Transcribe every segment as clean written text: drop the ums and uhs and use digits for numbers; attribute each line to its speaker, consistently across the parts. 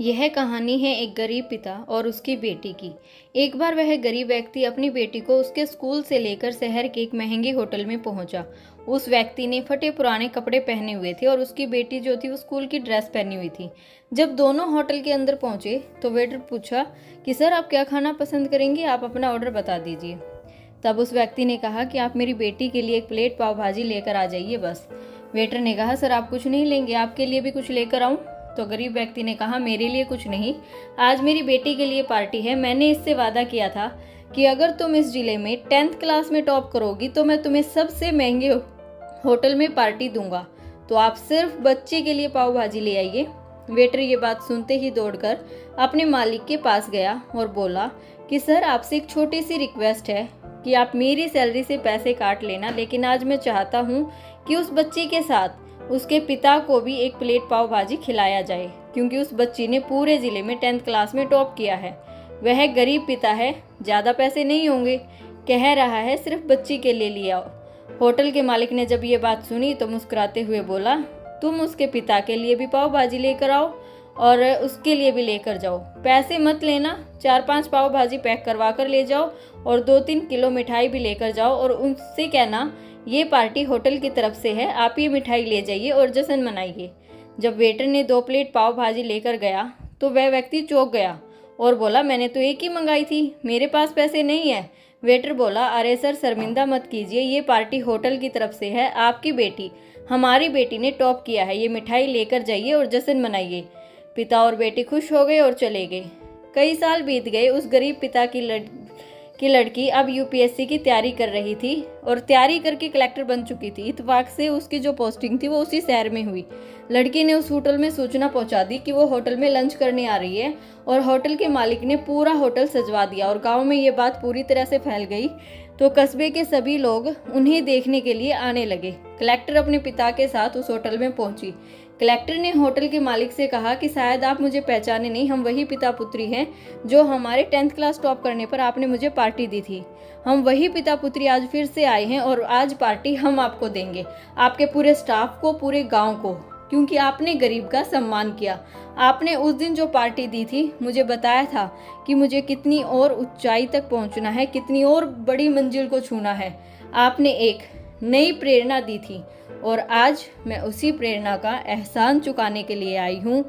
Speaker 1: यह कहानी है एक गरीब पिता और उसकी बेटी की। एक बार वह गरीब व्यक्ति अपनी बेटी को उसके स्कूल से लेकर शहर के एक महंगे होटल में पहुंचा। उस व्यक्ति ने फटे पुराने कपड़े पहने हुए थे और उसकी बेटी जो थी वो स्कूल की ड्रेस पहनी हुई थी। जब दोनों होटल के अंदर पहुंचे तो वेटर पूछा कि सर आप क्या खाना पसंद करेंगे, आप अपना ऑर्डर बता दीजिए। तब उस व्यक्ति ने कहा कि आप मेरी बेटी के लिए एक प्लेट पाव भाजी लेकर आ जाइए बस। वेटर ने कहा सर आप कुछ नहीं लेंगे, आपके लिए भी कुछ लेकर आऊं? तो गरीब व्यक्ति ने कहा मेरे लिए कुछ नहीं, आज मेरी बेटी के लिए पार्टी है। मैंने इससे वादा किया था कि अगर तुम इस जिले में 10th क्लास में टॉप करोगी तो मैं तुम्हें सबसे महंगे होटल में पार्टी दूंगा, तो आप सिर्फ बच्चे के लिए पाव भाजी ले आइए। वेटर ये बात सुनते ही दौड़कर अपने मालिक के पास गया और बोला कि सर आपसे एक छोटी सी रिक्वेस्ट है कि आप मेरी सैलरी से पैसे काट लेना, लेकिन आज मैं चाहता हूँ कि उस बच्ची के साथ उसके पिता को भी एक प्लेट पाव भाजी खिलाया जाए, क्योंकि उस बच्ची ने पूरे ज़िले में 10th क्लास में टॉप किया है। वह गरीब पिता है, ज़्यादा पैसे नहीं होंगे, कह रहा है सिर्फ बच्ची के लिए ले आओ। होटल के मालिक ने जब ये बात सुनी तो मुस्कुराते हुए बोला तुम उसके पिता के लिए भी पाव भाजी लेकर आओ और उसके लिए भी लेकर जाओ, पैसे मत लेना, 4-5 पाव भाजी पैक करवा कर ले जाओ और 2-3 किलो मिठाई भी लेकर जाओ और उनसे कहना ये पार्टी होटल की तरफ से है, आप ये मिठाई ले जाइए और जश्न मनाइए। जब वेटर ने 2 प्लेट पाव भाजी लेकर गया तो वह व्यक्ति चौंक गया और बोला मैंने तो एक ही मंगाई थी, मेरे पास पैसे नहीं है। वेटर बोला अरे सर शर्मिंदा मत कीजिए, ये पार्टी होटल की तरफ से है, आपकी बेटी हमारी बेटी ने टॉप किया है, ये मिठाई लेकर जाइए और जश्न मनाइए। पिता और बेटी खुश हो गए और चले गए। कई साल बीत गए। उस गरीब पिता की लड़की अब यूपीएससी की तैयारी कर रही थी और तैयारी करके कलेक्टर बन चुकी थी। इत्तेफाक से उसकी जो पोस्टिंग थी वो उसी शहर में हुई। लड़की ने उस होटल में सूचना पहुंचा दी कि वो होटल में लंच करने आ रही है और होटल के मालिक ने पूरा होटल सजवा दिया और गांव में ये बात पूरी तरह से फैल गई तो कस्बे के सभी लोग उन्हें देखने के लिए आने लगे। कलेक्टर अपने पिता के साथ उस होटल में पहुंची। कलेक्टर ने होटल के मालिक से कहा कि शायद आप मुझे पहचाने नहीं, हम वही पिता पुत्री हैं जो हमारे 10th क्लास टॉप करने पर आपने मुझे पार्टी दी थी। हम वही पिता पुत्री आज फिर से आए हैं और आज पार्टी हम आपको देंगे, आपके पूरे स्टाफ को, पूरे गांव को, क्योंकि आपने गरीब का सम्मान किया। आपने उस दिन जो पार्टी दी थी मुझे बताया था कि मुझे कितनी और ऊंचाई तक पहुंचना है, कितनी और बड़ी मंजिल को छूना है। आपने एक नई प्रेरणा दी थी और आज मैं उसी प्रेरणा का एहसान चुकाने के लिए आई हूँ।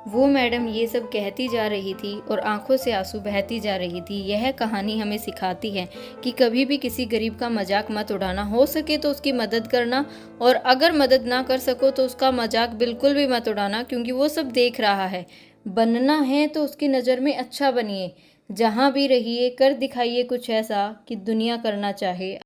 Speaker 1: वो मैडम ये सब कहती जा रही थी और आंखों से आंसू बहती जा रही थी। यह कहानी हमें सिखाती है कि कभी भी किसी गरीब का मजाक मत उड़ाना, हो सके तो उसकी मदद करना और अगर मदद ना कर सको तो उसका मजाक बिल्कुल भी मत उड़ाना, क्योंकि वो सब देख रहा है। बनना है तो उसकी नज़र में अच्छा बनिए, जहाँ भी रहिए कर दिखाइए कुछ ऐसा कि दुनिया करना चाहे।